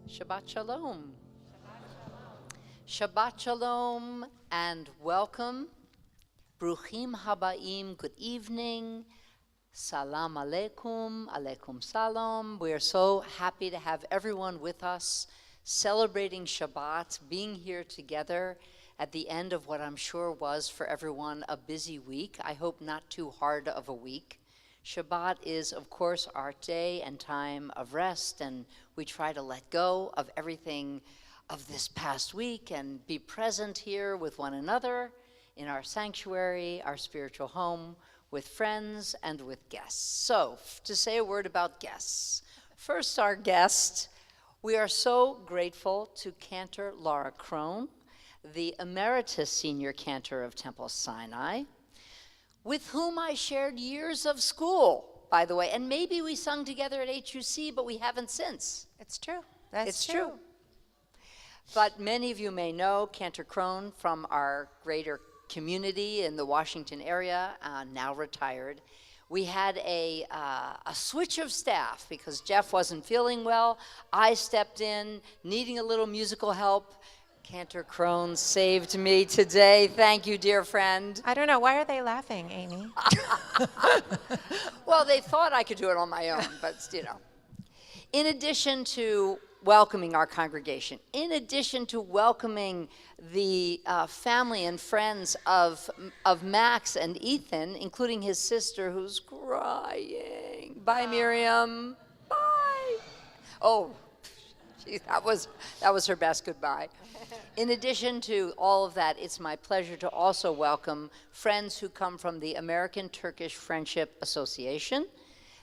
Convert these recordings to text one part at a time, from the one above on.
Shabbat Shalom. Shabbat Shalom and welcome. Bruchim Habaim, good evening. Salam Aleikum, Aleikum Salam. We are so happy to have everyone with us celebrating Shabbat, being here together at the end of what I'm sure was for everyone a busy week. I hope not too hard of a week. Shabbat is, of course, our day and time of rest, and we try to let go of everything of this past week and be present here with one another in our sanctuary, our spiritual home, with friends and with guests. So, to say a word about guests. First, our guest, we are so grateful to Cantor Laura Crone, the Emeritus Senior Cantor of Temple Sinai, with whom I shared years of school, by the way. And maybe we sung together at HUC, but we haven't since. It's true. That's true. But many of you may know Cantor Crone from our greater community in the Washington area, now retired. We had a switch of staff because Jeff wasn't feeling well. I stepped in, needing a little musical help. Cantor Crone saved me today. Thank you, dear friend. I don't know. Why are they laughing, Amy? Well, they thought I could do it on my own, but, In addition to welcoming our congregation, in addition to welcoming the family and friends of Max and Ethan, including his sister who's crying. Bye, Miriam. Bye. Oh, geez, that was her best goodbye. In addition to all of that, it's my pleasure to also welcome friends who come from the American Turkish Friendship Association.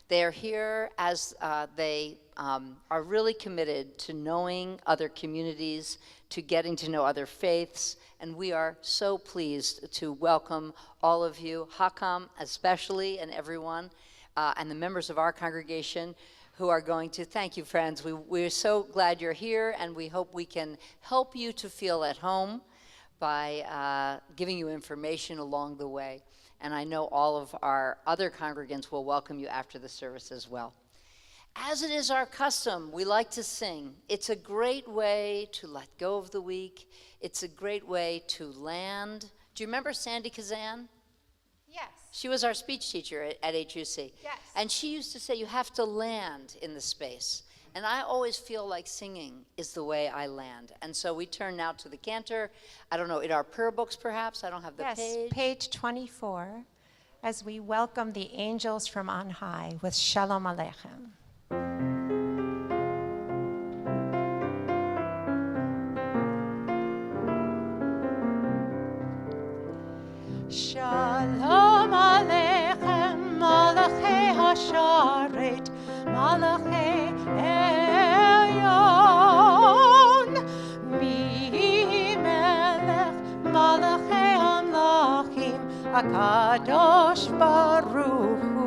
They are here as they are really committed to knowing other communities, to getting to know other faiths, and we are so pleased to welcome all of you, Hakam especially, and everyone, and the members of our congregation who are going to, thank you, friends. We're so glad you're here, and we hope we can help you to feel at home by giving you information along the way. And I know all of our other congregants will welcome you after the service as well. As it is our custom, we like to sing. It's a great way to let go of the week. It's a great way to land. Do you remember Sandy Kazan? Yes. She was our speech teacher at HUC. Yes. And she used to say, you have to land in the space. And I always feel like singing is the way I land. And so we turn now to the cantor. I don't know, in our prayer books perhaps? I don't have the page. Yes, page 24, as we welcome the angels from on high with Shalom Aleichem. HaKadosh Baruch Hu.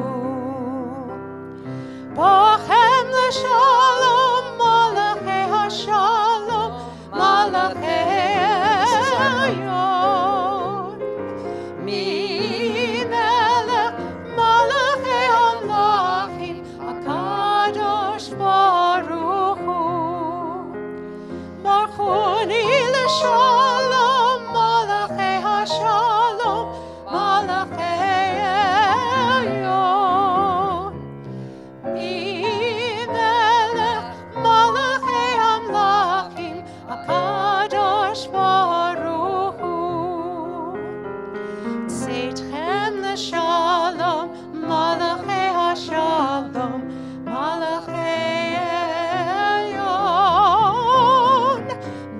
Bochem l'shalom, Malachei HaShalom, Malachei Elyon. Mi-melech Malachei HaMlachim, HaKadosh Baruch Hu. Barchoni l'shalom, Malachei HaShalom, Malachei Elyon. Mi-melech Malachei HaMlachim, HaKadosh Baruch Hu. Tzeitchem l'shalom, Malachei HaShalom, Malachei Elyon.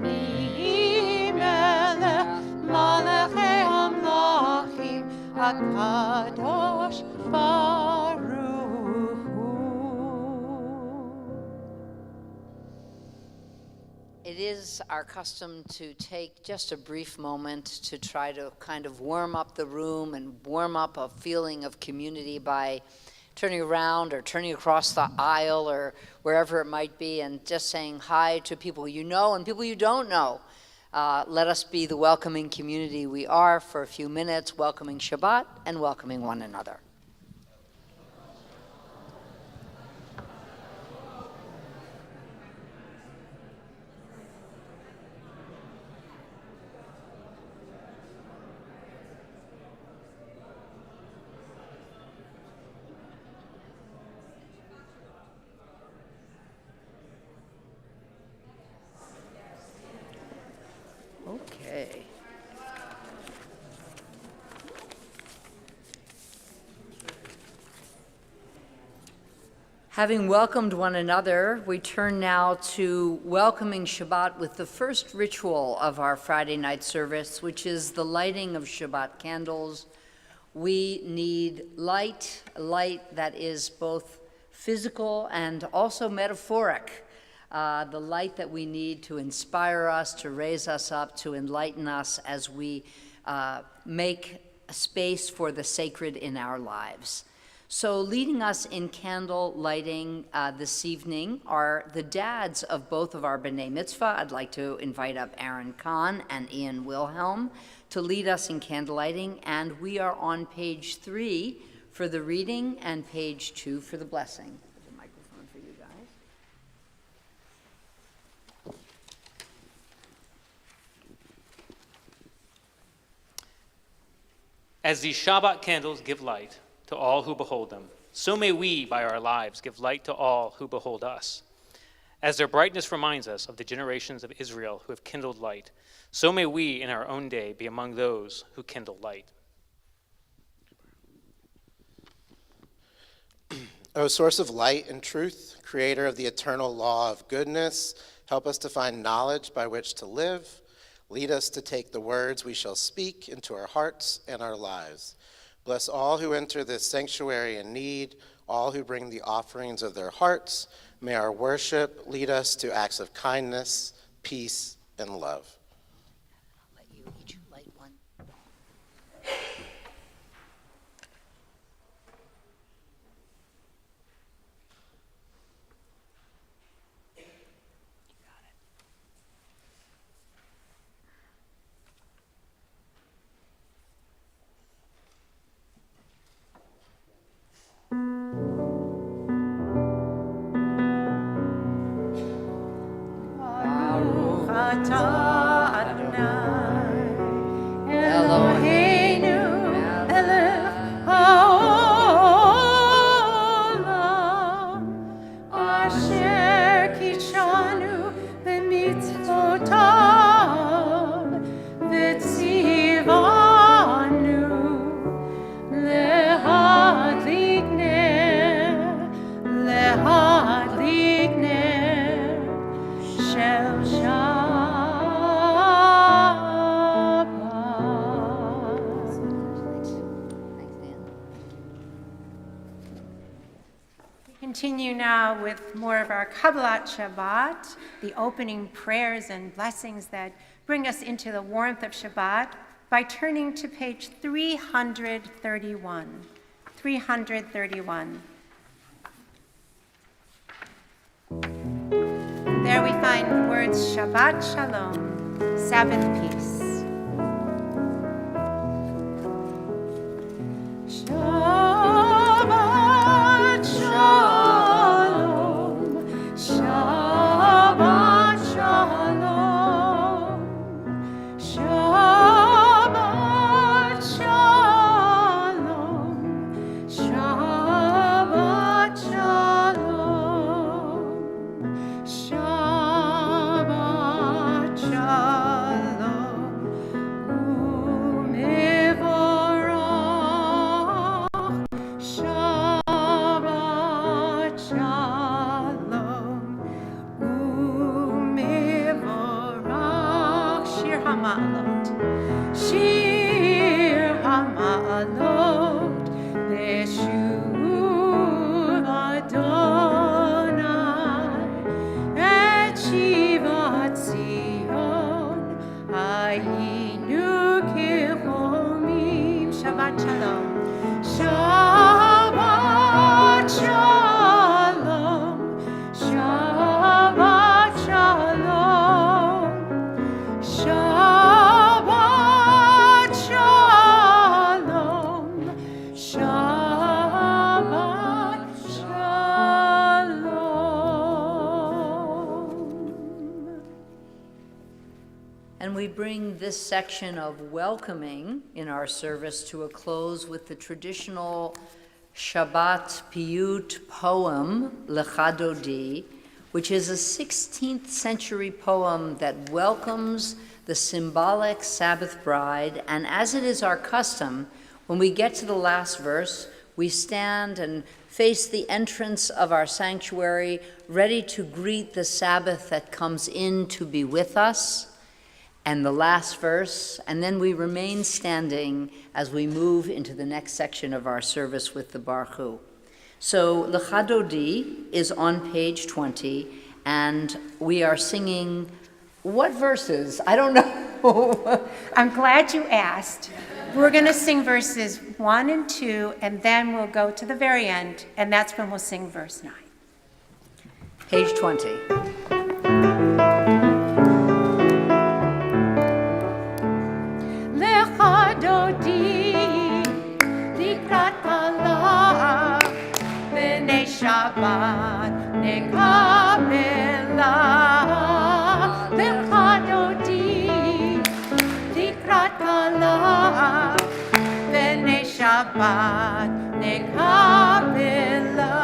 Mi-melech Malachei HaMlachim, HaKadosh Baruch Hu. It is our custom to take just a brief moment to try to kind of warm up the room and warm up a feeling of community by turning around or turning across the aisle or wherever it might be and just saying hi to people you know and people you don't know. Let us be the welcoming community we are for a few minutes, welcoming Shabbat and welcoming one another. Okay. Having welcomed one another, we turn now to welcoming Shabbat with the first ritual of our Friday night service, which is the lighting of Shabbat candles. We need light that is both physical and also metaphoric. The light that we need to inspire us, to raise us up, to enlighten us as we make a space for the sacred in our lives. So leading us in candle lighting this evening are the dads of both of our B'nai Mitzvah. I'd like to invite up Aaron Kahn and Ian Wilhelm to lead us in candle lighting, and we are on page 3 for the reading and page 2 for the blessing. The microphone for you guys. As these Shabbat candles give light to all who behold them, so may we, by our lives, give light to all who behold us. As their brightness reminds us of the generations of Israel who have kindled light, so may we in our own day be among those who kindle light. O source of light and truth, creator of the eternal law of goodness, help us to find knowledge by which to live. Lead us to take the words we shall speak into our hearts and our lives. Bless all who enter this sanctuary in need, all who bring the offerings of their hearts. May our worship lead us to acts of kindness, peace, and love. I'll let you each light one. Baruch atah Adonai Eloheinu melech haolam asher kidshanu b'mitzvotav v'tzivanu lehadlik ner shel Shabbat. Thanks, Dan. We continue now with more of our Kabbalat Shabbat, the opening prayers and blessings that bring us into the warmth of Shabbat. by turning to page 331. 331. There we find the words Shabbat Shalom, Sabbath peace. Shabbat Shalom, Shabbat Shalom, Shabbat Shalom, Shabbat Shalom, Shabbat Shalom, Umevorach, Shabbat Shalom, Umevorach, Shir HaMa'alot, Shir HaMa'alot, Leshuv Adonai, et Shivat Zion, Hayinu Kechomim. Shabbat Shalom. Shabbat Shalom. Shabbat Shalom. Shabbat Shalom. Shabbat Shalom. And we bring this section of welcoming in our service to a close with the traditional Shabbat Piyut poem, Lecha Dodi, which is a 16th century poem that welcomes the symbolic Sabbath bride. And as it is our custom, when we get to the last verse, we stand and face the entrance of our sanctuary, ready to greet the Sabbath that comes in to be with us. And the last verse, and then we remain standing as we move into the next section of our service with the Baruch Hu. So Lecha Dodi is on page 20, and we are singing what verses? I don't know. I'm glad you asked. We're going to sing verses 1 and 2, and then we'll go to the very end, and that's when we'll sing verse 9. Page 20. Lecha Dodi, Likrat Kala, B'nei Shabbat, Nekabela. Lecha Dodi, Likrat Kala, B'nei Shabbat, Nekabela.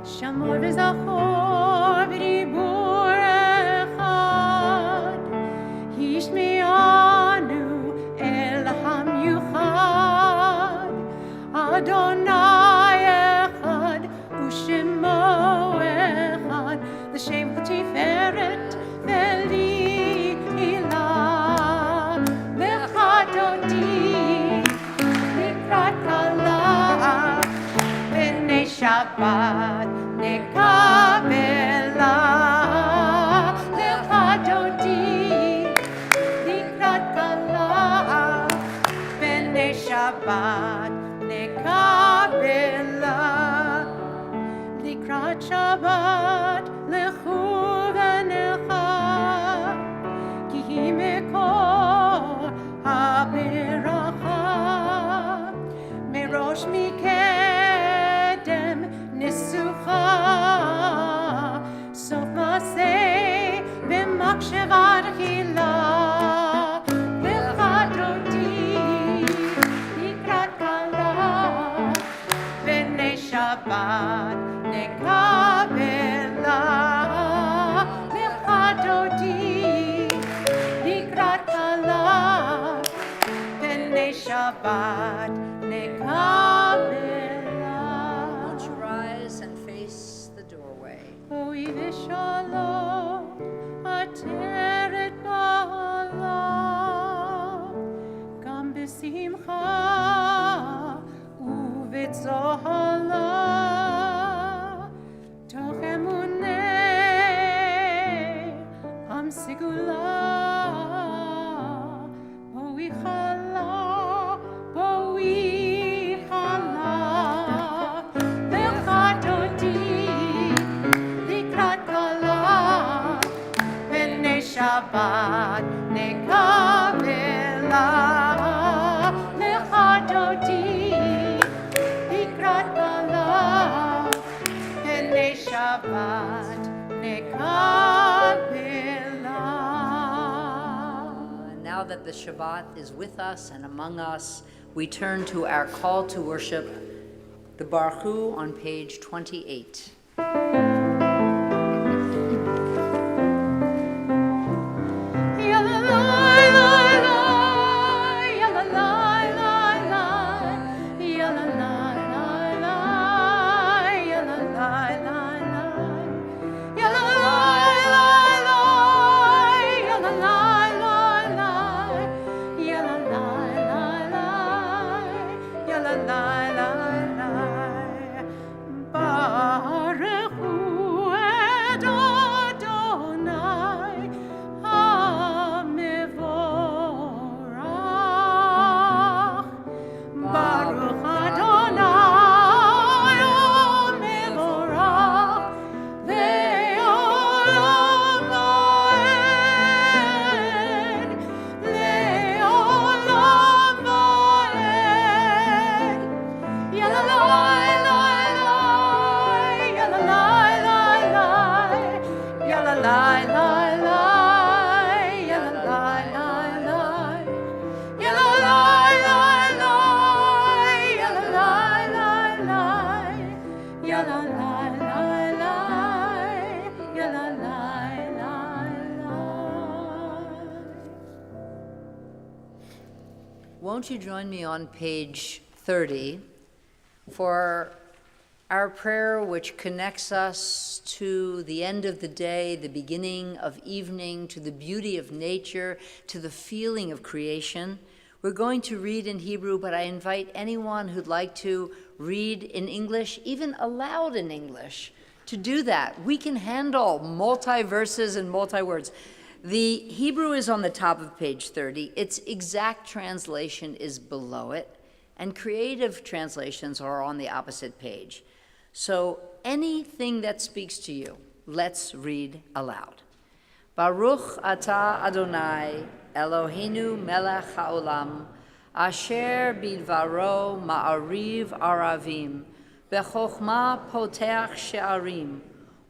Shamor v'zachor v'dibur echad, Yishme'anu el hamyuchad, Adonai echad u'shemo echad, l'shem v'tiferet v'li'ila. Lecha Dodi, Likrat Kala, B'nei Shabbat, Nekabela. Lecha Dodi, Likrat Kala, B'nei Shabbat, Nekabela. Likrat Shabbat, Lechu v'necha, Ki hi mekor ha'beracha, Merosh mikedem nisucha, Sof maseh b'maksheva tchila. Lecha Dodi, Likrat Kala, B'nei Shabbat, Nekabela. Lecha Dodi, Likrat Kala, B'nei Shabbat, Nekabela. Won't you rise and face the doorway? Oy v'shalom, ateret ba'ala, gam b'simcha u'v'tzohala, toch emunei am sigula, oy Shabbat nekavela lechadoti likrat balav Evening Shabbat nekavela. Now that the Shabbat is with us and among us, we turn to our call to worship, the Baruch Hu on page 28. Won't you join me on page 30 for our prayer which connects us to the end of the day, the beginning of evening, to the beauty of nature, to the feeling of creation. We're going to read in Hebrew, but I invite anyone who'd like to read in English, even aloud in English, to do that. We can handle multi-verses and multi-words. The Hebrew is on the top of page 30. Its exact translation is below it, and creative translations are on the opposite page. So anything that speaks to you, let's read aloud. Baruch atah Adonai Eloheinu melech haolam, asher bidvaro ma'ariv aravim, bechokma poteach she'arim,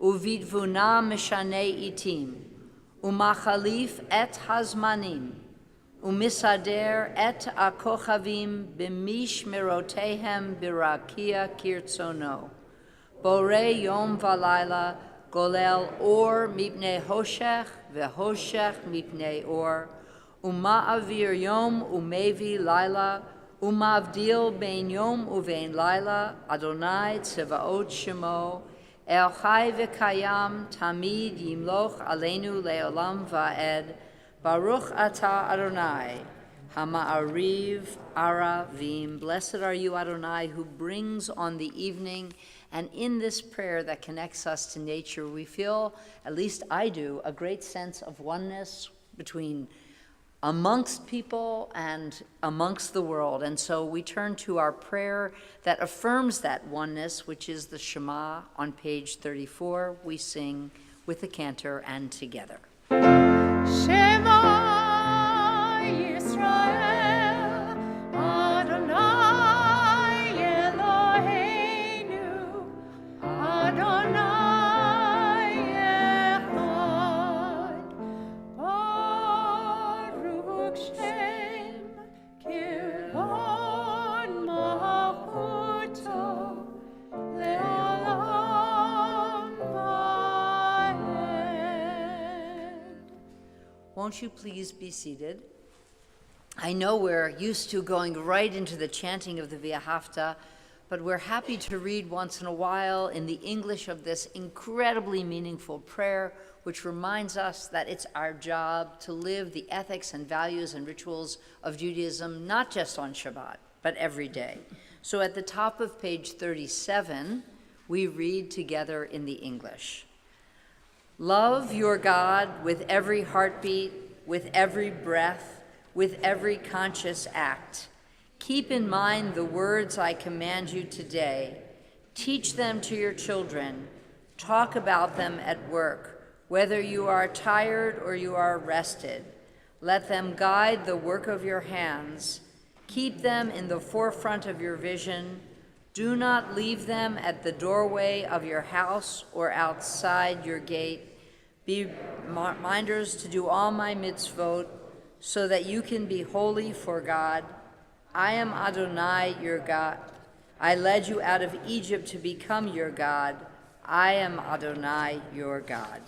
uvidvuna mishanei itim, umachalif et hazmanim, umisader et akochavim b'mishmerotehem birakia kirtzono, bore yom v'layla golel or mipnei hoshech vehoshech mipnei or, uma'avir yom umevi laila, umavdil bein yom uvein laila, Adonai tzevaot shemo, El Chai v'Kayam Tamid Yimloch Aleinu Leolam Va'ed, Baruch Atah Adonai Hama'ariv Aravim. Blessed are you, Adonai, who brings on the evening. And in this prayer that connects us to nature, we feel, at least I do, a great sense of oneness between amongst people and amongst the world. And so we turn to our prayer that affirms that oneness, which is the Shema on page 34. We sing with the cantor and together. Shema Yisrael, Adonai Eloheinu, Adonai Echad, Baruch Shem Kivon Malchuto, Leolam Va'ed. Won't you please be seated? I know we're used to going right into the chanting of the V'ahavta, but we're happy to read once in a while in the English of this incredibly meaningful prayer, which reminds us that it's our job to live the ethics and values and rituals of Judaism, not just on Shabbat, but every day. So at the top of page 37, we read together in the English. Love your God with every heartbeat, with every breath, with every conscious act. Keep in mind the words I command you today. Teach them to your children. Talk about them at work. Whether you are tired or you are rested, let them guide the work of your hands. Keep them in the forefront of your vision. Do not leave them at the doorway of your house or outside your gate. Be reminders to do all my mitzvot, so that you can be holy for God. I am Adonai, your God. I led you out of Egypt to become your God. I am Adonai, your God.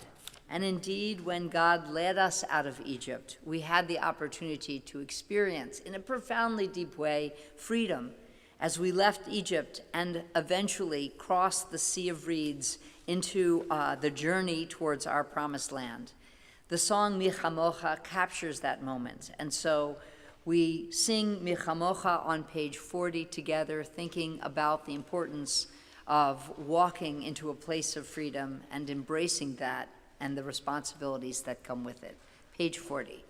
And indeed, when God led us out of Egypt, we had the opportunity to experience, in a profoundly deep way, freedom as we left Egypt and eventually crossed the Sea of Reeds into the journey towards our promised land. The song Mi Chamocha captures that moment. And so we sing Mi Chamocha on page 40 together, thinking about the importance of walking into a place of freedom and embracing that and the responsibilities that come with it. Page 40.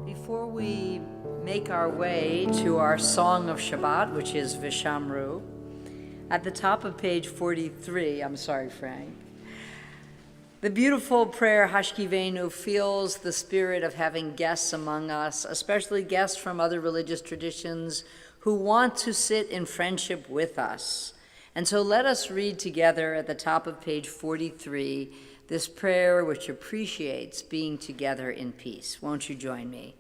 Before we make our way to our song of Shabbat, which is Vishamru, at the top of page 43, I'm sorry, Frank, the beautiful prayer Hashkivenu feels the spirit of having guests among us, especially guests from other religious traditions who want to sit in friendship with us. And so let us read together at the top of page 43 this prayer which appreciates being together in peace. Won't you join me?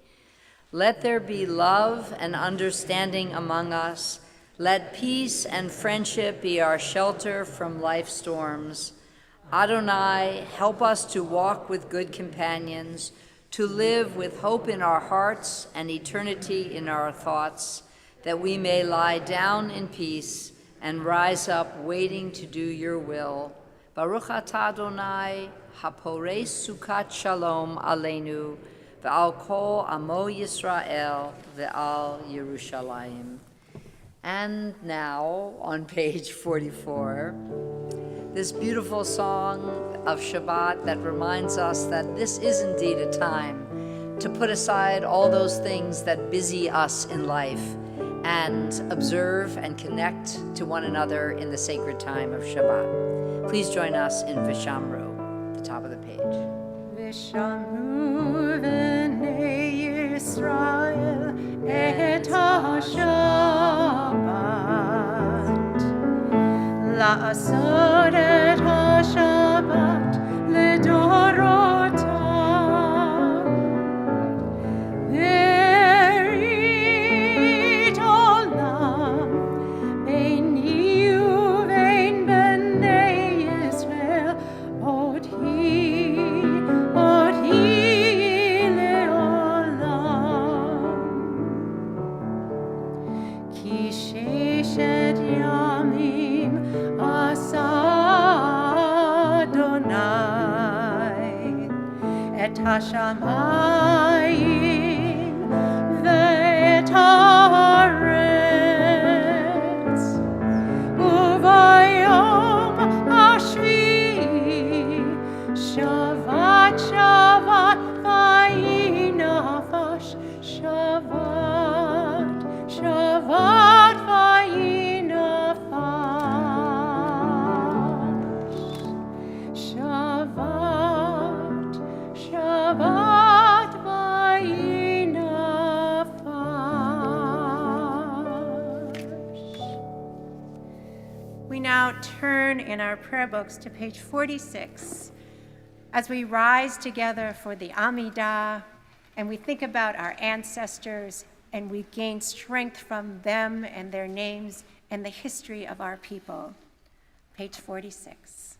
Let there be love and understanding among us. Let peace and friendship be our shelter from life's storms. Adonai, help us to walk with good companions, to live with hope in our hearts and eternity in our thoughts, that we may lie down in peace and rise up waiting to do your will. Baruch atah Adonai, haporei sukat shalom aleinu, ve'al kol amo Yisrael, ve'al Yerushalayim. And now, on page 44, this beautiful song of Shabbat that reminds us that this is indeed a time to put aside all those things that busy us in life and observe and connect to one another in the sacred time of Shabbat. Please join us in Vishamru, the top of the page. Vishamru v'nei Yisrael et ha-Shabbat la'asot et ha-Shabbat ledorotam ve'rit olam beini uvein bnei Yisrael od hi le'olam ki sheshet yamim asa Adonai et hashamayim ve'et haaretz uvayom hashvi'i shavat shavat vayinafash shavat shavat vayinafash shavat our prayer books to page 46 as we rise together for the Amidah and we think about our ancestors and we gain strength from them and their names and the history of our people. Page 46.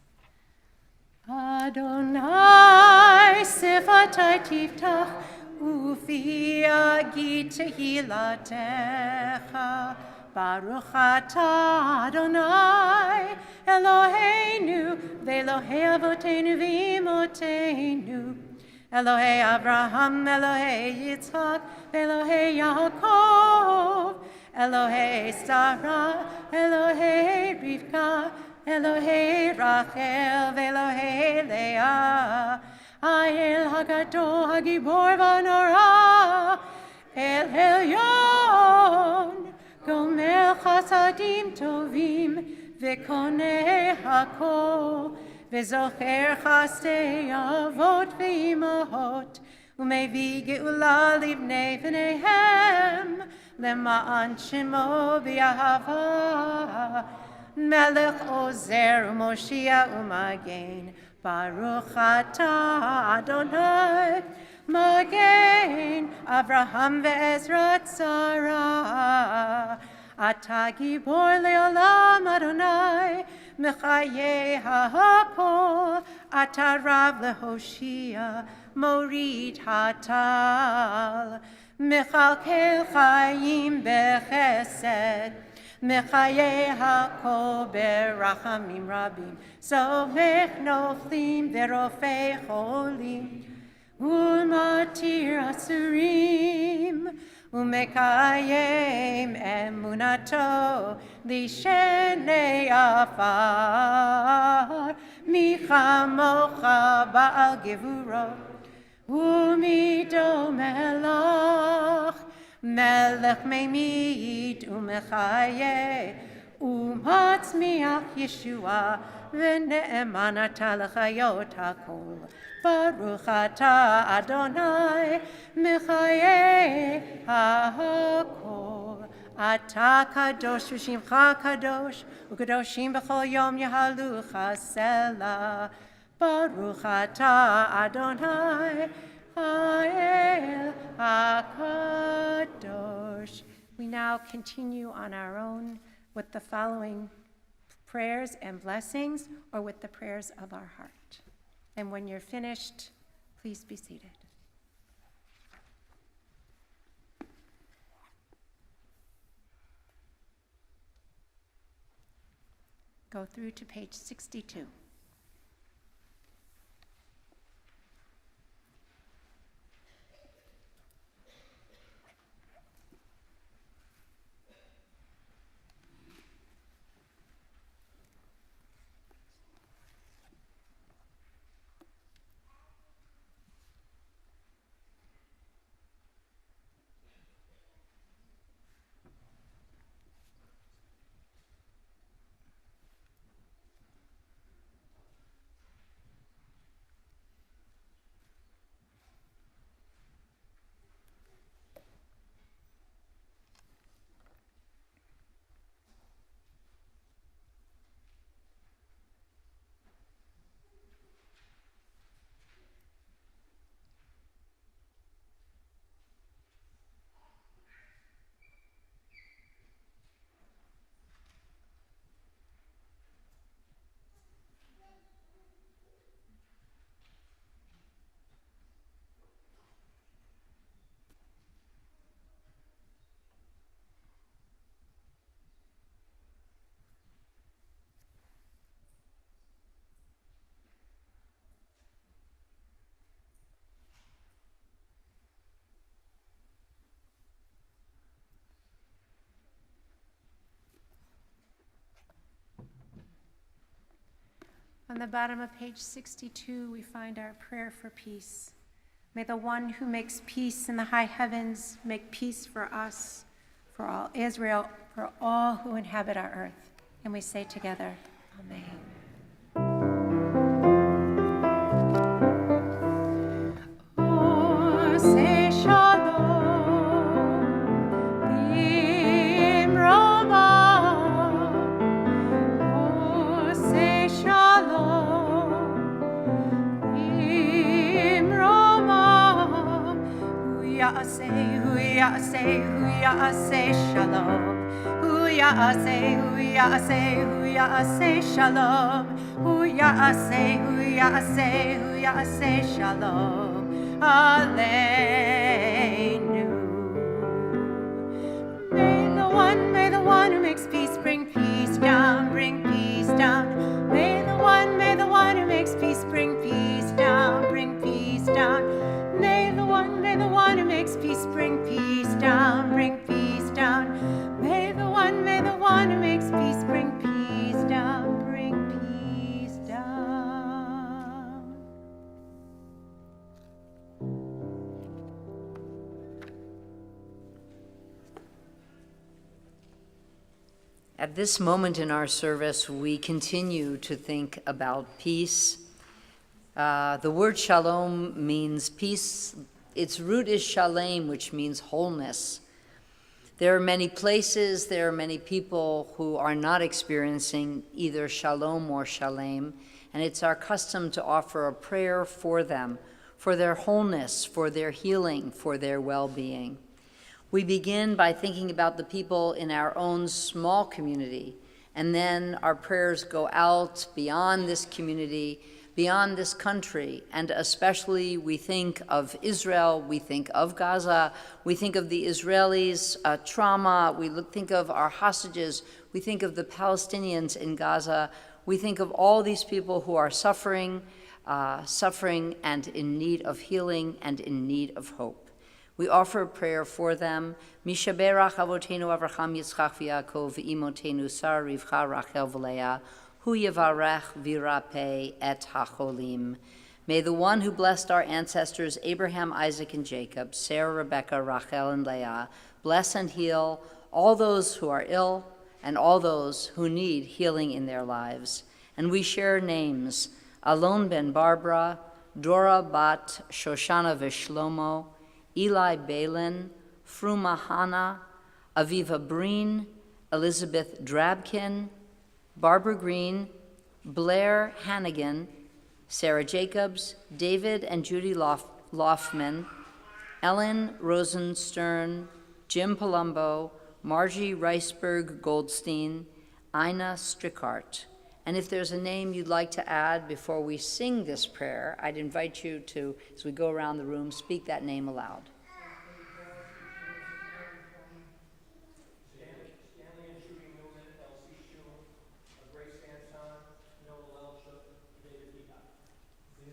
Adonai sifatai tiftach ufi agit tehilatecha Baruch atah Adonai Eloheinu ve'Elohei avotenu v'imotenu Elohei Abraham, Elohei Yitzchak, Elohei Yaakov, Elohei Sarah, Elohei Rivka, Elohei Rachel, Elohei Leah, Ha'el Hagadol Hagibor V'Norah, El Elyon, Gomer Chasadim Tovim, V'Konei Hakol, וזוכר חסדי אבות ואימהות, ומביא גאולה לבני בניהם, למען שמו באהבה. מלך עוזר ומושיע ומגן, ברוך אתה אדוני, מגן אברהם ועזרת שרה. אתה גיבור לעולם אדוני, מחיי הכל, אתה רב להושיע, מוריד הטל, מכלכל חיים בחסד, מחיי הכל ברחמים רבים, סומך נופלים ורופא חולים, ומתיר אסורים, ומקיים אמונתו לשני עפר, מי כמוך בעל גבורות, ומידו מלך, מלך ממית ומחיה, ומצמיח ישועה, ונאמן אתה לחיות הכל. ברוך אתה אדוני מחיי הכל. אתה קדוש ושמך קדוש, וקדושים בכל יום יהלוך סלה. ברוך אתה אדוני האל הקדוש. We now continue on our own with the following prayers and blessings, or with the prayers of our heart. And when you're finished, please be seated. Go through to page 62. On the bottom of page 62, we find our prayer for peace. May the one who makes peace in the high heavens make peace for us, for all Israel, for all who inhabit our earth. And we say together, Amen. Shalom, ya'aseh, hu ya'aseh, hu ya'aseh shalom. Hu ya'aseh, hu ya'aseh, hu ya'aseh shalom. Hu ya'aseh, hu ya'aseh, hu ya'aseh shalom. Aleinu. May the one who makes peace bring peace down, bring peace down. May the one who makes peace bring peace down, bring peace down. May the one who makes peace bring peace down, bring peace down. May the one who makes peace bring peace down, bring peace down. At this moment in our service, we continue to think about peace. The word shalom means peace. Its root is shalem, which means wholeness. There are many places, there are many people who are not experiencing either shalom or shalem, and it's our custom to offer a prayer for them, for their wholeness, for their healing, for their well-being. We begin by thinking about the people in our own small community, and then our prayers go out beyond this community, beyond this country, and especially we think of Israel, we think of Gaza, we think of the Israelis' trauma, we think of our hostages, we think of the Palestinians in Gaza, we think of all these people who are suffering and in need of healing and in need of hope. We offer a prayer for them. Mishaberach Avotenu Avraham Yitzchak v'Yaakov v'imotenu Sara Rivcha Rachel v'Leah Hu Yevarech v'Yirapeh et hacholim. May the one who blessed our ancestors Abraham, Isaac, and Jacob, Sarah, Rebekah, Rachel, and Leah, bless and heal all those who are ill and all those who need healing in their lives. And we share names: Alon ben Barbara, Dora bat Shoshana v'Shlomo, Eli Balin, Fruma Hannah, Aviva Breen, Elizabeth Drabkin, Barbara Green, Blair Hannigan, Sarah Jacobs, David and Judy Loffman, Ellen Rosenstern, Jim Palumbo, Margie Reisberg Goldstein, Ina Strickart. And if there's a name you'd like to add before we sing this prayer, I'd invite you to, as we go around the room, speak that name aloud.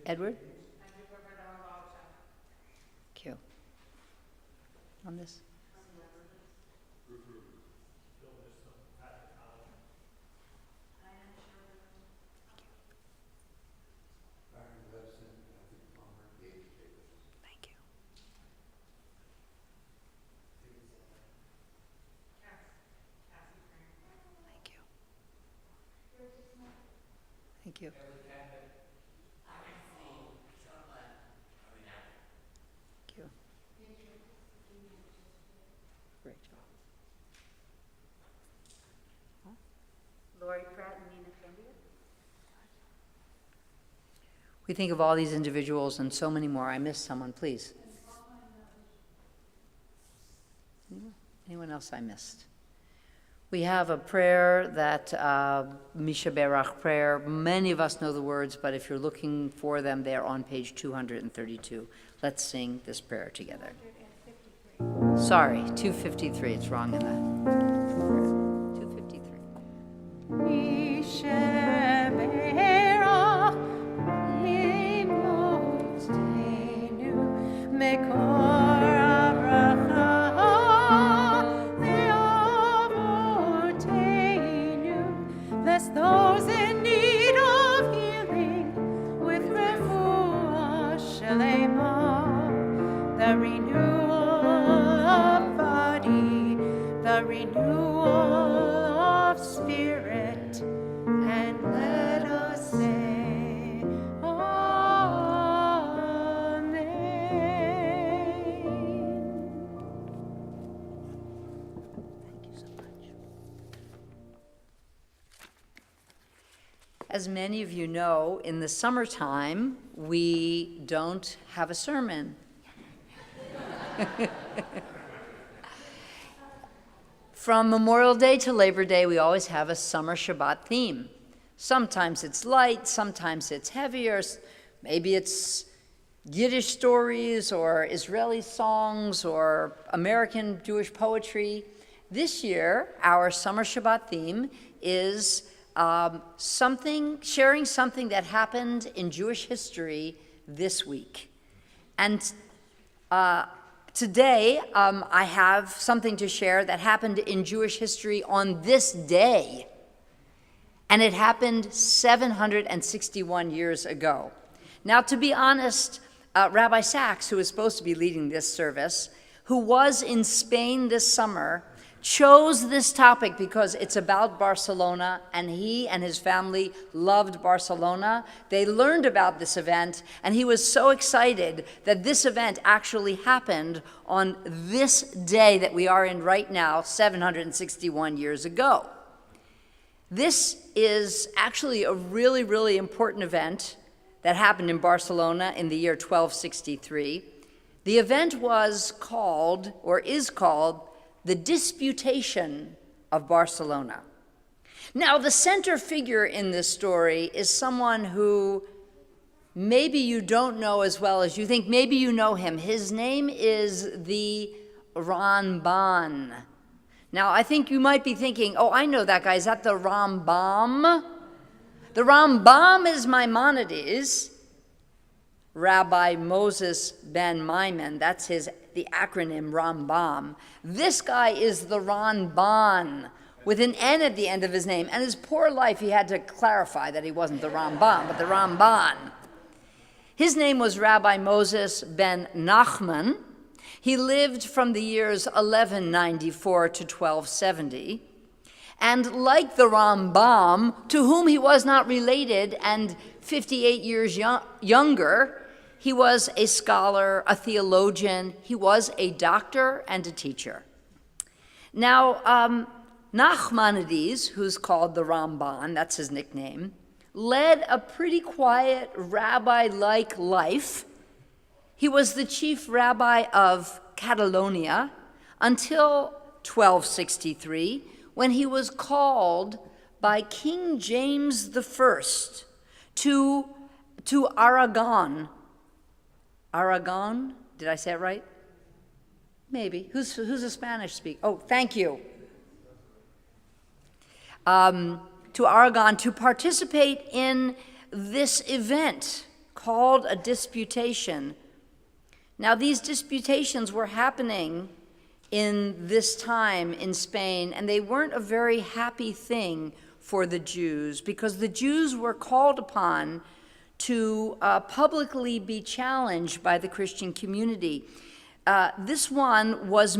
Edward? Q. On this? Thank you. Thank you. Thank you. Great job. Lori Pratt and Nina Candia. We think of all these individuals and so many more. I missed someone, please. Anyone else I missed? We have a prayer that, Misha Berach prayer. Many of us know the words, but if you're looking for them, they're on page 232. Let's sing this prayer together. Sorry, 253. It's wrong in the 253. Misha Berach limotenu mekor abracha leavotenu. Bless those in need of healing with refuah shalema, the renewal of body, the renewal of spirit, and let us say, Amen. Thank you so much. As many of you know, in the summertime, we don't have a sermon. From Memorial Day to Labor Day, we always have a summer Shabbat theme. Sometimes it's light, sometimes it's heavier, maybe it's Yiddish stories or Israeli songs or American Jewish poetry. This year, our summer Shabbat theme is sharing something that happened in Jewish history this week. And today, I have something to share that happened in Jewish history on this day. And it happened 761 years ago. Now, to be honest, Rabbi Sachs, who is supposed to be leading this service, who was in Spain this summer, chose this topic because it's about Barcelona, and he and his family loved Barcelona. They learned about this event, and he was so excited that this event actually happened on this day that we are in right now, 761 years ago. This is actually a really, really important event that happened in Barcelona in the year 1263. The event was called, or is called, the Disputation of Barcelona. Now, the center figure in this story is someone who maybe you don't know as well as you think. Maybe you know him. His name is the Ramban. Now, I think you might be thinking, oh, I know that guy. Is that the Rambam? The Rambam is Maimonides, Rabbi Moses ben Maimon. That's the acronym Rambam. This guy is the Ramban, with an N at the end of his name. And his poor life, he had to clarify that he wasn't the Rambam, but the Ramban. His name was Rabbi Moses ben Nachman. He lived from the years 1194 to 1270. And like the Rambam, to whom he was not related and 58 years younger, he was a scholar, a theologian, he was a doctor and a teacher. Now, Nachmanides, who's called the Ramban, that's his nickname, led a pretty quiet rabbi-like life. He was the chief rabbi of Catalonia until 1263, when he was called by King James I to Aragon. Aragon? Did I say it right? Maybe. Who's a Spanish speaker? Oh, thank you. To Aragon to participate in this event called a disputation. Now, these disputations were happening in this time in Spain, and they weren't a very happy thing for the Jews, because the Jews were called upon to publicly be challenged by the Christian community. This one was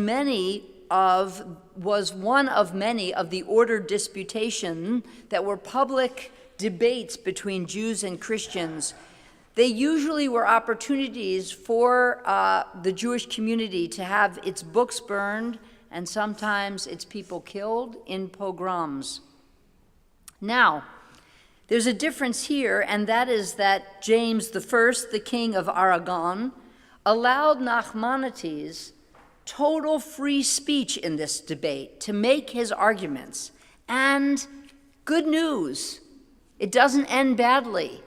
one of many of the ordered disputation that were public debates between Jews and Christians. They usually were opportunities for the Jewish community to have its books burned and sometimes its people killed in pogroms. Now, there's a difference here, and that is that James I, the king of Aragon, allowed Nachmanides total free speech in this debate to make his arguments. And good news, it doesn't end badly.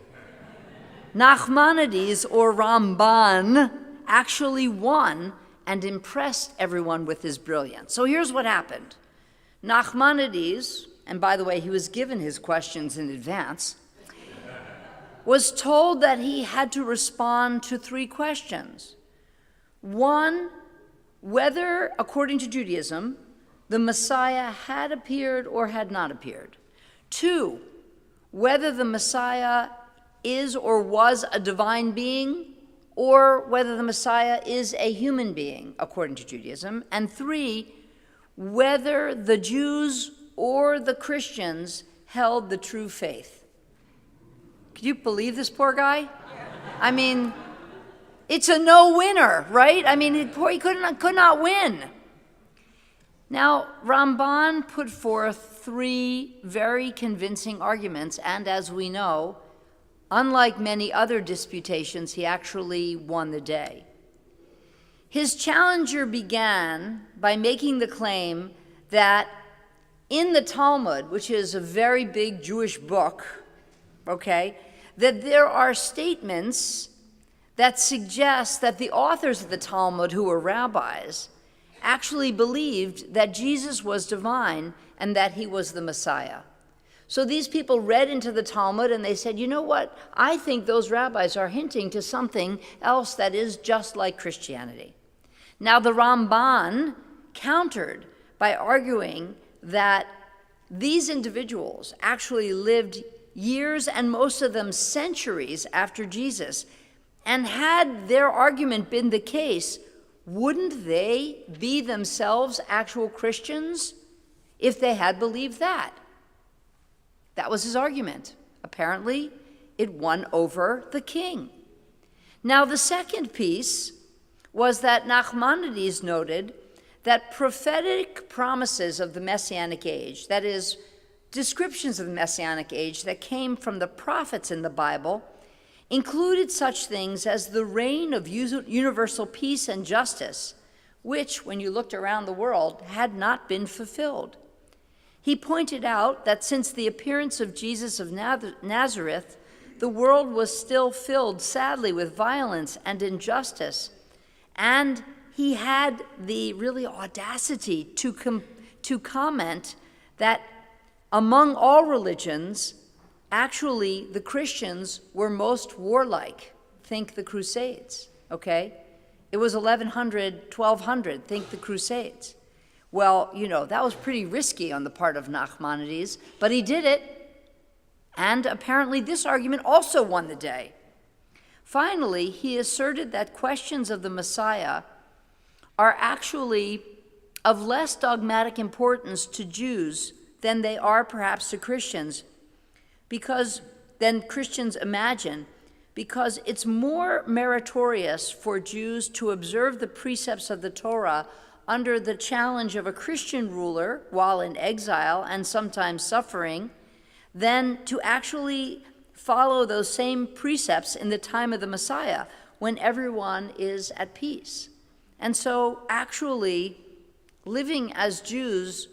Nachmanides, or Ramban, actually won and impressed everyone with his brilliance. So here's what happened. Nachmanides, and by the way, he was given his questions in advance, was told that he had to respond to 3 questions. 1, whether, according to Judaism, the Messiah had appeared or had not appeared. 2, whether the Messiah is or was a divine being, or whether the Messiah is a human being, according to Judaism. And 3, whether the Jews or the Christians held the true faith. Could you believe this poor guy? I mean, it's a no-winner, right? I mean, he could not win. Now, Ramban put forth 3 very convincing arguments, and as we know, unlike many other disputations, he actually won the day. His challenger began by making the claim that in the Talmud, which is a very big Jewish book, okay, that there are statements that suggest that the authors of the Talmud, who were rabbis, actually believed that Jesus was divine and that he was the Messiah. So these people read into the Talmud and they said, you know what? I think those rabbis are hinting to something else that is just like Christianity. Now the Ramban countered by arguing that these individuals actually lived years and most of them centuries after Jesus. And had their argument been the case, wouldn't they be themselves actual Christians if they had believed that? That was his argument. Apparently, it won over the king. Now, the second piece was that Nachmanides noted that prophetic promises of the Messianic age, that is, descriptions of the Messianic age that came from the prophets in the Bible, included such things as the reign of universal peace and justice, which, when you looked around the world, had not been fulfilled. He pointed out that since the appearance of Jesus of Nazareth, the world was still filled, sadly, with violence and injustice, and he had the really audacity to comment that among all religions, actually, the Christians were most warlike. Think the Crusades, okay? It was 1100, 1200, think the Crusades. Well, you know, that was pretty risky on the part of Nachmanides, but he did it, and apparently this argument also won the day. Finally, he asserted that questions of the Messiah are actually of less dogmatic importance to Jews than they are perhaps to Christians, than Christians imagine, because it's more meritorious for Jews to observe the precepts of the Torah under the challenge of a Christian ruler while in exile and sometimes suffering, than to actually follow those same precepts in the time of the Messiah when everyone is at peace. And so actually living as Jews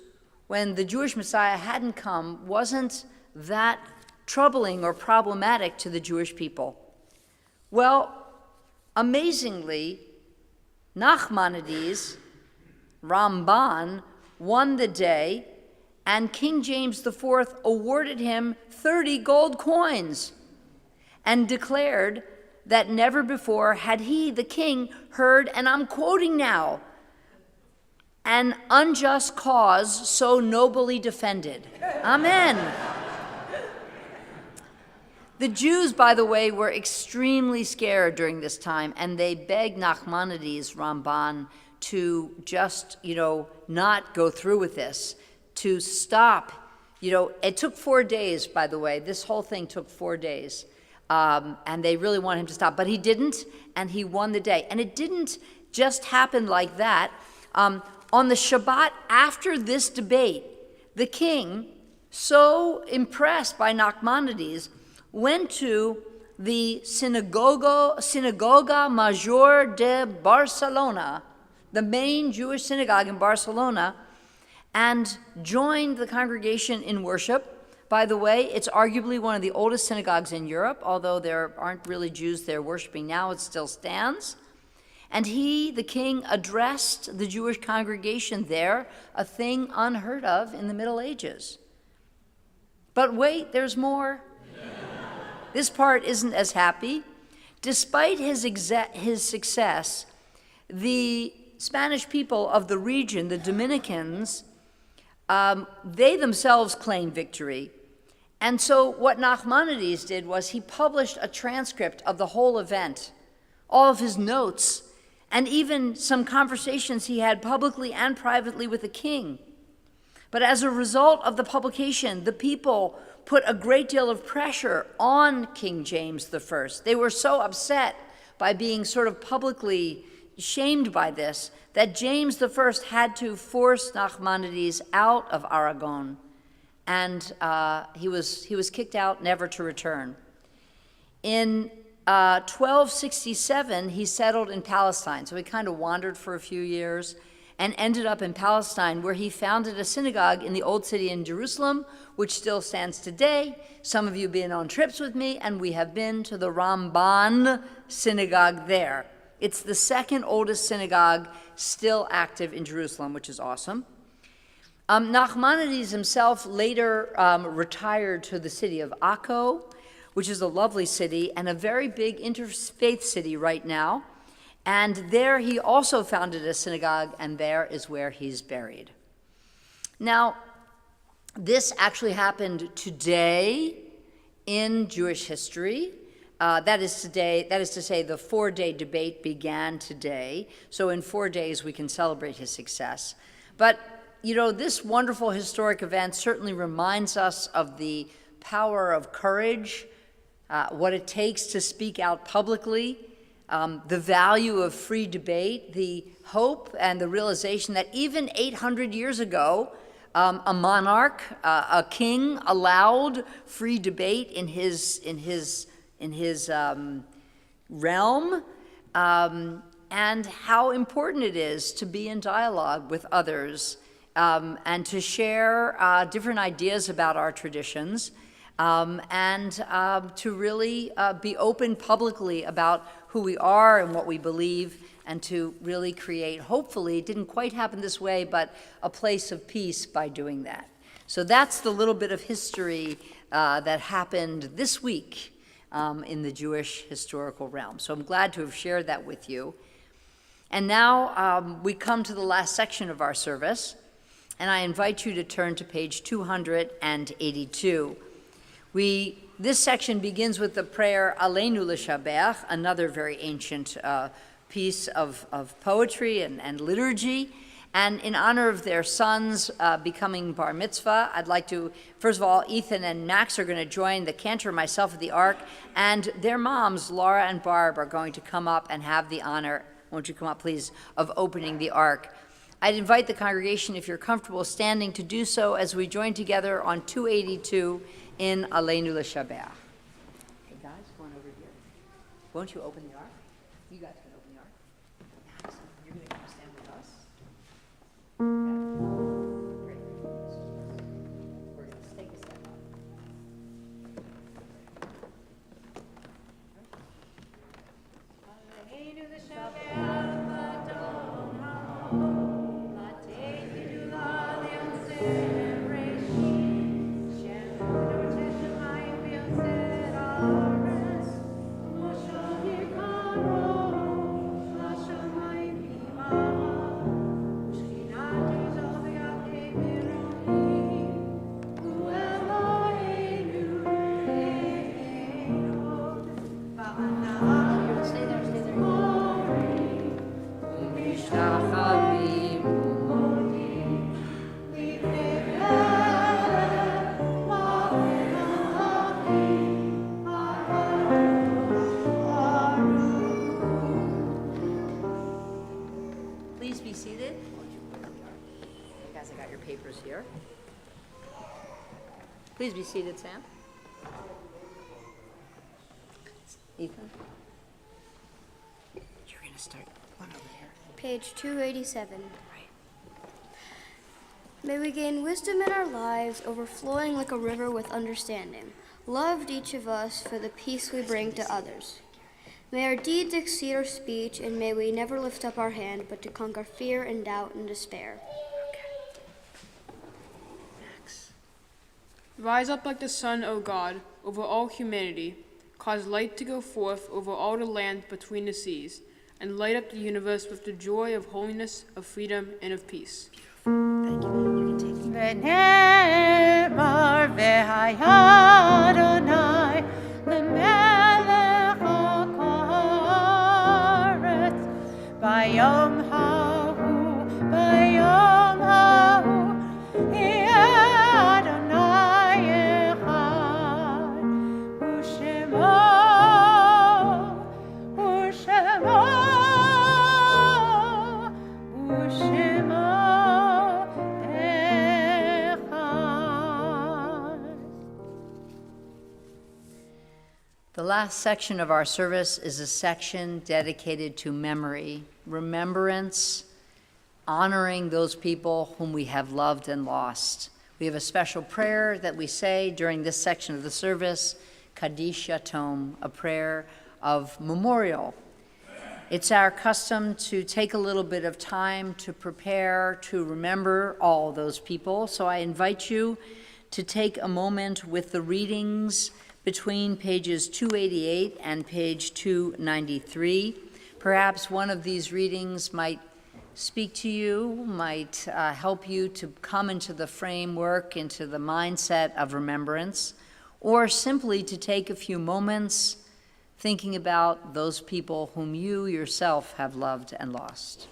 when the Jewish Messiah hadn't come wasn't that troubling or problematic to the Jewish people. Well, amazingly, Nachmanides, Ramban, won the day, and King James IV awarded him 30 gold coins and declared that never before had he, the king, heard, and I'm quoting now, an unjust cause so nobly defended. Amen. The Jews, by the way, were extremely scared during this time, and they begged Nachmanides, Ramban, to just, not go through with this, to stop. It took 4 days, by the way. This whole thing took 4 days. And they really wanted him to stop. But he didn't, and he won the day. And it didn't just happen like that. On the Shabbat after this debate, the king, so impressed by Nachmanides, went to the Sinagoga Major de Barcelona, the main Jewish synagogue in Barcelona, and joined the congregation in worship. By the way, it's arguably one of the oldest synagogues in Europe, although there aren't really Jews there worshiping now, it still stands. And he, the king, addressed the Jewish congregation there, a thing unheard of in the Middle Ages. But wait, there's more. This part isn't as happy. Despite his success, the Spanish people of the region, the Dominicans, they themselves claimed victory. And so what Nachmanides did was he published a transcript of the whole event, all of his notes, and even some conversations he had publicly and privately with the king. But as a result of the publication, the people put a great deal of pressure on King James I. They were so upset by being sort of publicly shamed by this that James I had to force Nachmanides out of Aragon, and he was kicked out, never to return. In 1267, he settled in Palestine. So he kind of wandered for a few years and ended up in Palestine, where he founded a synagogue in the Old City in Jerusalem, which still stands today. Some of you have been on trips with me, and we have been to the Ramban synagogue there. It's the second oldest synagogue still active in Jerusalem, which is awesome. Nachmanides himself later retired to the city of Akko, which is a lovely city and a very big interfaith city right now. And there he also founded a synagogue, and there is where he's buried. Now, this actually happened today in Jewish history. That is to say, the 4-day debate began today. So in 4 days, we can celebrate his success. But, you know, this wonderful historic event certainly reminds us of the power of courage, what it takes to speak out publicly, the value of free debate, the hope and the realization that even 800 years ago, a monarch, a king, allowed free debate in his realm, and how important it is to be in dialogue with others and to share different ideas about our traditions, and to really be open publicly about who we are and what we believe, and to really create, hopefully, it didn't quite happen this way, but a place of peace by doing that. So that's the little bit of history that happened this week in the Jewish historical realm. So I'm glad to have shared that with you. And now we come to the last section of our service, and I invite you to turn to page 282. This section begins with the prayer Aleinu L'Shabach, another very ancient piece of poetry and liturgy. And in honor of their sons becoming bar mitzvah, I'd like to, first of all, Ethan and Max are going to join the cantor and myself at the ark, and their moms, Laura and Barb, are going to come up and have the honor, won't you come up please, of opening the ark. I'd invite the congregation, if you're comfortable standing, to do so as we join together on 282 in Aleinu L'Shabach. Hey guys, come on over here. Won't you open the ark? You guys can open the ark. Max, you're going to come stand with us. Great. We're going to take a step up. Please be seated. Guys, I got your papers here. Please be seated, Sam. Ethan. You're going to start one over here. Page 287. May we gain wisdom in our lives, overflowing like a river with understanding. Loved each of us for the peace we bring to others. May our deeds exceed our speech, and may we never lift up our hand, but to conquer fear and doubt and despair. Rise up like the sun, O God, over all humanity. Cause light to go forth over all the land between the seas, and light up the universe with the joy of holiness, of freedom, and of peace. Thank you. You can take it. ונאמר והיה אדוני למלך הארץ ביום ההוא יהיה אדוני אחד ושמו אחד. last section of our service is a section dedicated to memory, remembrance, honoring those people whom we have loved and lost. We have a special prayer that we say during this section of the service, Kaddish Yatom, a prayer of memorial. It's our custom to take a little bit of time to prepare to remember all those people, so I invite you to take a moment with the readings between pages 288 and page 293. Perhaps one of these readings might speak to you, might help you to come into the framework, into the mindset of remembrance, or simply to take a few moments thinking about those people whom you yourself have loved and lost.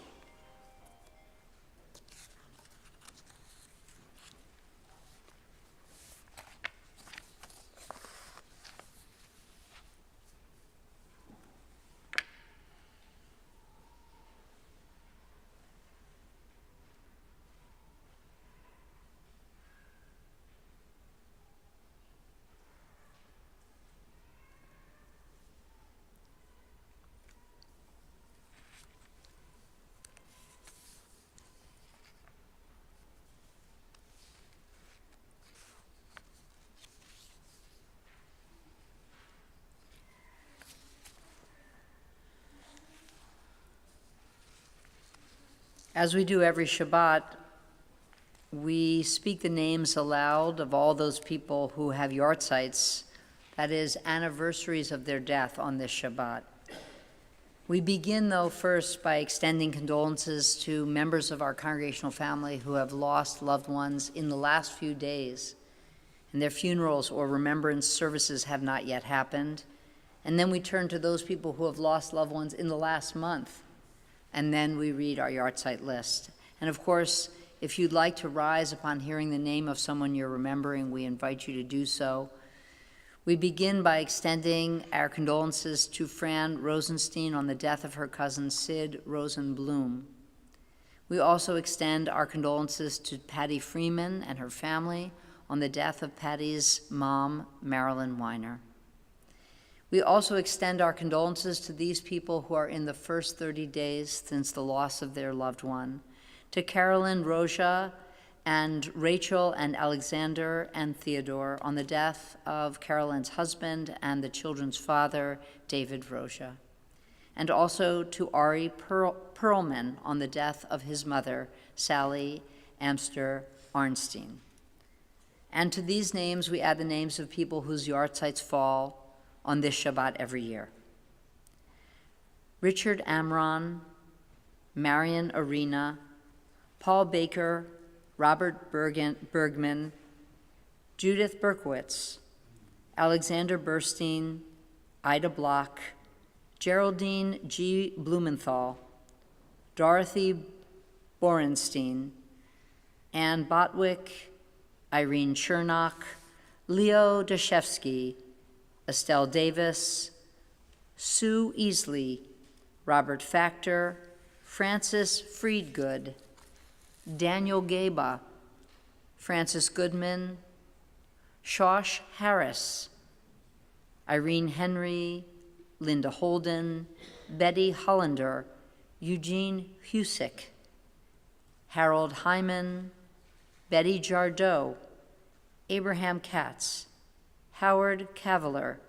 As we do every Shabbat, we speak the names aloud of all those people who have yahrzeits, that is, anniversaries of their death on this Shabbat. We begin, though, first by extending condolences to members of our congregational family who have lost loved ones in the last few days, and their funerals or remembrance services have not yet happened. And then we turn to those people who have lost loved ones in the last month, and then we read our yahrzeit list. And of course, if you'd like to rise upon hearing the name of someone you're remembering, we invite you to do so. We begin by extending our condolences to Fran Rosenstein on the death of her cousin Sid Rosenblum. We also extend our condolences to Patty Freeman and her family on the death of Patty's mom, Marilyn Weiner. We also extend our condolences to these people who are in the first 30 days since the loss of their loved one, to Carolyn, Roja, and Rachel and Alexander and Theodore on the death of Carolyn's husband and the children's father, David Roja, and also to Ari Perlman on the death of his mother, Sally Amster Arnstein. And to these names, we add the names of people whose yahrzeits fall on this Shabbat every year. Richard Amron, Marion Arena, Paul Baker, Robert Bergman, Judith Berkowitz, Alexander Burstein, Ida Block, Geraldine G. Blumenthal, Dorothy Borenstein, Ann Botwick, Irene Chernock, Leo Dashevsky, Estelle Davis, Sue Easley, Robert Factor, Francis Friedgood, Daniel Gaba, Francis Goodman, Shosh Harris, Irene Henry, Linda Holden, Betty Hollander, Eugene Husick, Harold Hyman, Betty Jardot, Abraham Katz, Howard Cavalier,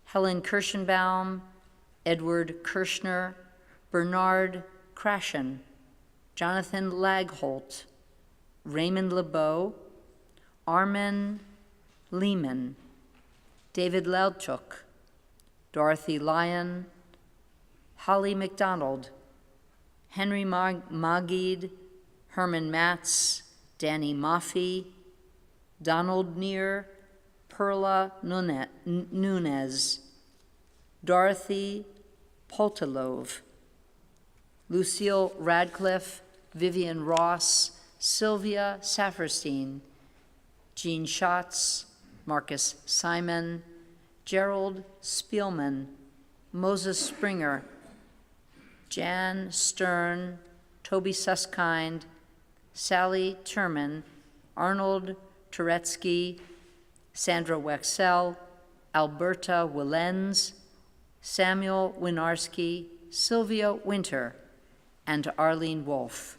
Helen Kirschenbaum, Edward Kirschner, Bernard Krashen, Jonathan Lagholt, Raymond LeBeau, Armin Lehman, David Lelchuk, Dorothy Lyon, Holly McDonald, Henry Magid, Herman Matz, Danny Maffey, Donald Neer, Perla Nunez, Dorothy Poltelove, Lucille Radcliffe, Vivian Ross, Sylvia Saferstein, Jean Schatz, Marcus Simon, Gerald Spielman, Moses Springer, Jan Stern, Toby Suskind, Sally Turman, Arnold Turetsky, Sandra Wexell, Alberta Willens, Samuel Winarski, Sylvia Winter, and Arlene Wolf.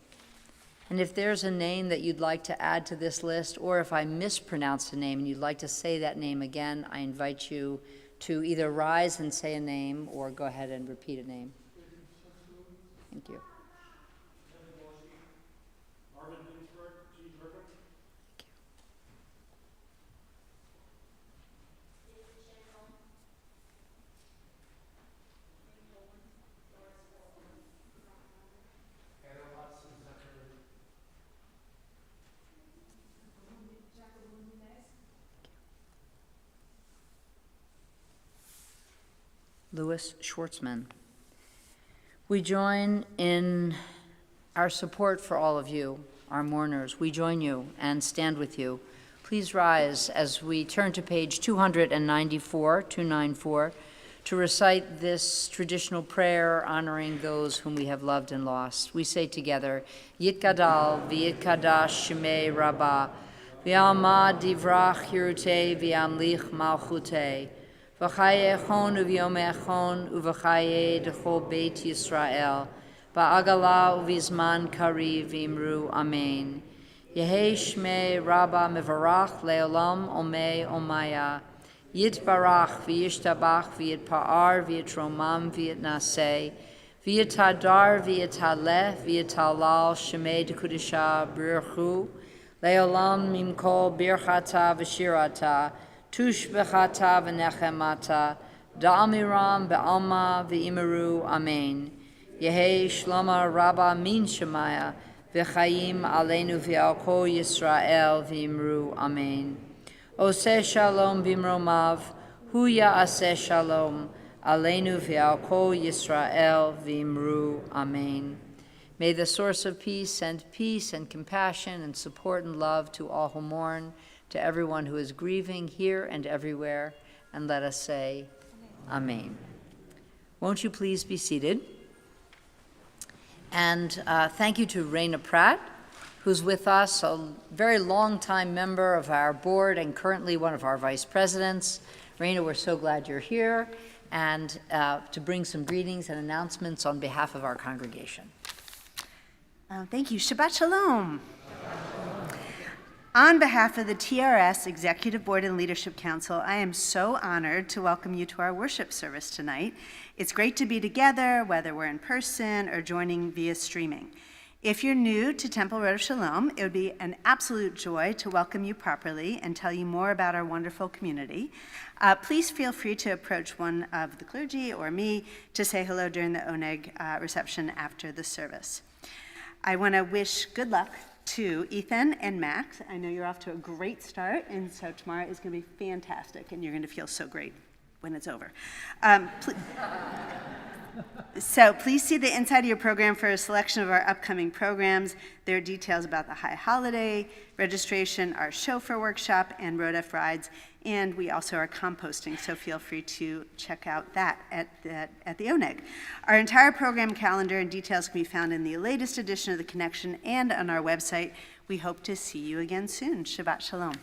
And if there's a name that you'd like to add to this list, or if I mispronounced a name and you'd like to say that name again, I invite you to either rise and say a name or go ahead and repeat a name. Thank you. Louis Schwartzman. We join in our support for all of you, our mourners. We join you and stand with you. Please rise as we turn to page 294, to recite this traditional prayer honoring those whom we have loved and lost. We say together, Yitgadal v'yitkadash shemei rabbah, v'yalma divrach hirute v'yamlich malchute, v'chaye echon u'vyom echon u'v'chaye d'chol beit Yisrael, v'agala u'vizman kariv v'imru amen. Yehei shmei rabba mevarach le'olam omei omaya, Yitbarach v'yishtabach v'yitpa'ar v'yitromam v'yitnaseh, v'yitadar v'yitaleh v'yitalal shemei d'kudisha b'rirchu, le'olam mimkol birchata v'shirata, tush b'chata v'nechemata, da'amiram b'alma v'imeru amen. Yehei shloma rabba min shemaya, v'chayim aleinu v'al kol Yisrael v'imru amen. Oseh shalom bimromav, hu ya'aseh shalom, aleinu v'al kol Yisrael v'imru amen. May the source of peace send peace and compassion and support and love to all who mourn, to everyone who is grieving here and everywhere, and let us say, Amen. Won't you please be seated? And thank you to Raina Pratt, who's with us, a very long-time member of our board and currently one of our vice presidents. Raina, we're so glad you're here, and to bring some greetings and announcements on behalf of our congregation. Thank you. Shabbat Shalom. On behalf of the TRS Executive Board and Leadership Council, I am so honored to welcome you to our worship service tonight. It's great to be together, whether we're in person or joining via streaming. If you're new to Temple Road of Shalom, it would be an absolute joy to welcome you properly and tell you more about our wonderful community. Please feel free to approach one of the clergy or me to say hello during the Oneg reception after the service. I want to wish good luck to Ethan and Max. I know you're off to a great start, and so tomorrow is going to be fantastic, and you're going to feel so great when it's over. So please see the inside of your program for a selection of our upcoming programs. There are details about the High Holiday, registration, our chauffeur workshop, and Road F rides, and we also are composting, so feel free to check out that at the Oneg. Our entire program calendar and details can be found in the latest edition of The Connection and on our website. We hope to see you again soon. Shabbat Shalom.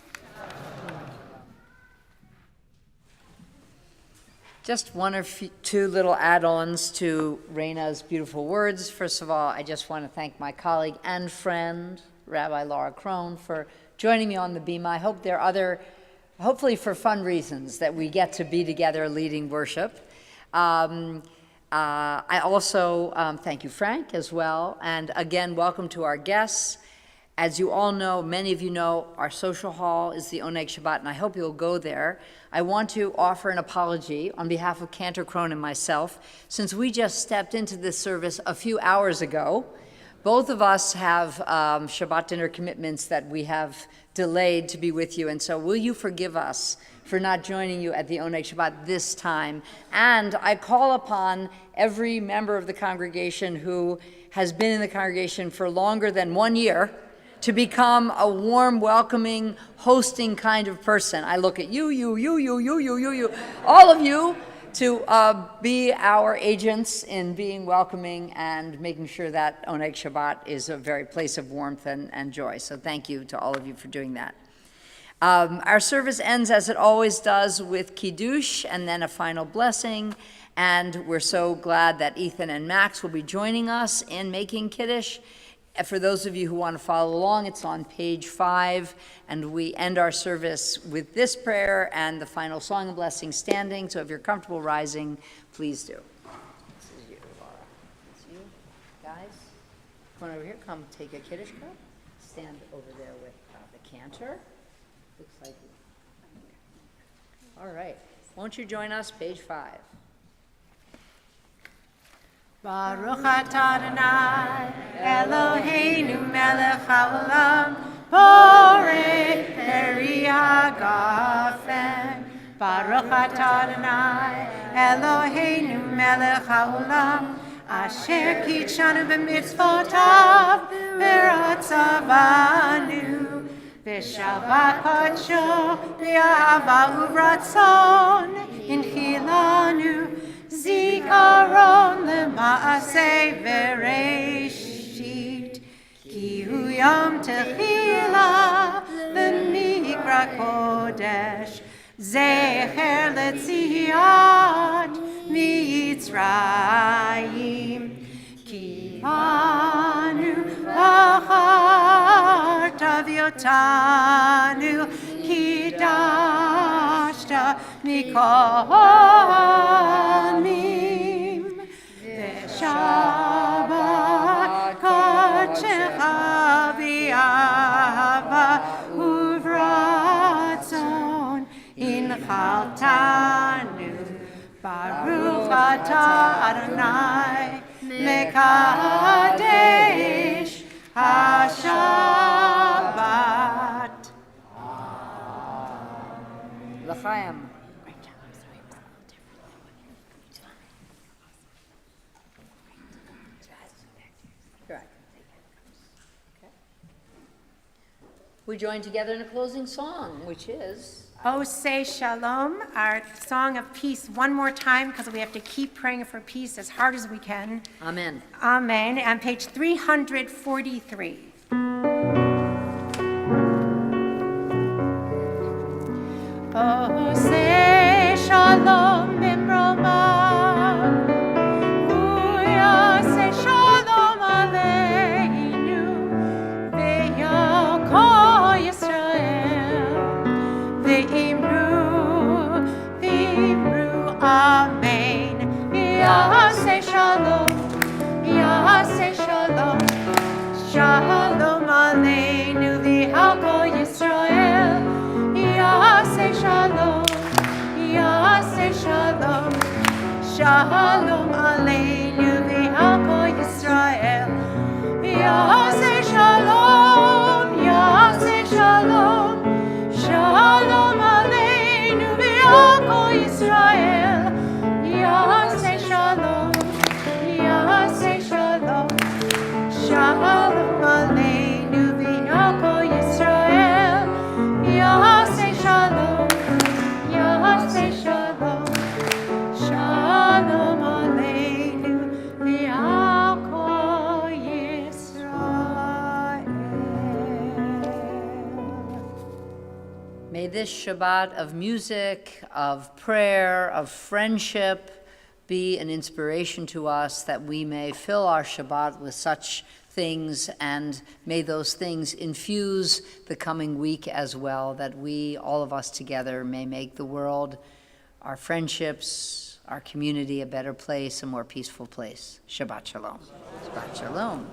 Just one or two little add-ons to Raina's beautiful words. First of all, I just want to thank my colleague and friend, Rabbi Laura Krohn, for joining me on the Bima. I hope there are other, hopefully for fun reasons, that we get to be together leading worship. I also thank you, Frank, as well. And again, welcome to our guests. As you all know, many of you know, our social hall is the Oneg Shabbat, and I hope you'll go there. I want to offer an apology on behalf of Cantor Krohn and myself. Since we just stepped into this service a few hours ago, both of us have Shabbat dinner commitments that we have delayed to be with you, and so will you forgive us for not joining you at the Oneg Shabbat this time? And I call upon every member of the congregation who has been in the congregation for longer than 1 year to become a warm, welcoming, hosting kind of person. I look at you, all of you, to be our agents in being welcoming and making sure that Oneg Shabbat is a very place of warmth and joy. So thank you to all of you for doing that. Our service ends, as it always does, with Kiddush and then a final blessing. And we're so glad that Ethan and Max will be joining us in making Kiddush. For those of you who want to follow along, it's on page 5. And we end our service with this prayer and the final song and blessing standing. So if you're comfortable rising, please do. This is you, Laura. It's you. Guys, come on over here. Come take a Kiddush cup. Stand over there with the cantor. Looks like you. All right. Won't you join us? Page 5. Baruch atah Adonai, Eloheinu melech haolam, borei peri hagafen. Baruch atah Adonai, Eloheinu melech haolam, asher kitshanu b'mitzvotav, v'ratzavanu, v'shabbat kodsho, v'ahava uvratzon, inchilanu, Zikaron lema'aseh bereshit, ki hu yom techila lemikra kodesh, zecher letziat mitzrayim, ki anu achart aviotanu, ki dashta mikohamim, v'shabbat kodshecha v'ahava uvratzon inchaltanu. Baruch atah Adonai mekadesh hashabbat. L'chaim. We join together in a closing song, which is... Oh, say shalom, our song of peace, one more time, because we have to keep praying for peace as hard as we can. Amen. Amen. On page 343. Oh, say shalom bimromah, uya say shalom aleinu, ve'yakol Yisrael, ve'imru amen, yaseh shalom, shalom aleinu, ve'yakol Yisrael, yaseh shalom, shalom aleinu v'chol Yisrael. Yaseh shalom, shalom aleinu v'chol Yisrael. Yaseh shalom, shalom aleinu v'chol Yisrael. Yaseh shalom, shalom aleinu v'chol Yisrael. May this Shabbat of music, of prayer, of friendship be an inspiration to us, that we may fill our Shabbat with such things, and may those things infuse the coming week as well, that we, all of us together, may make the world, our friendships, our community a better place, a more peaceful place. Shabbat shalom. Shabbat shalom.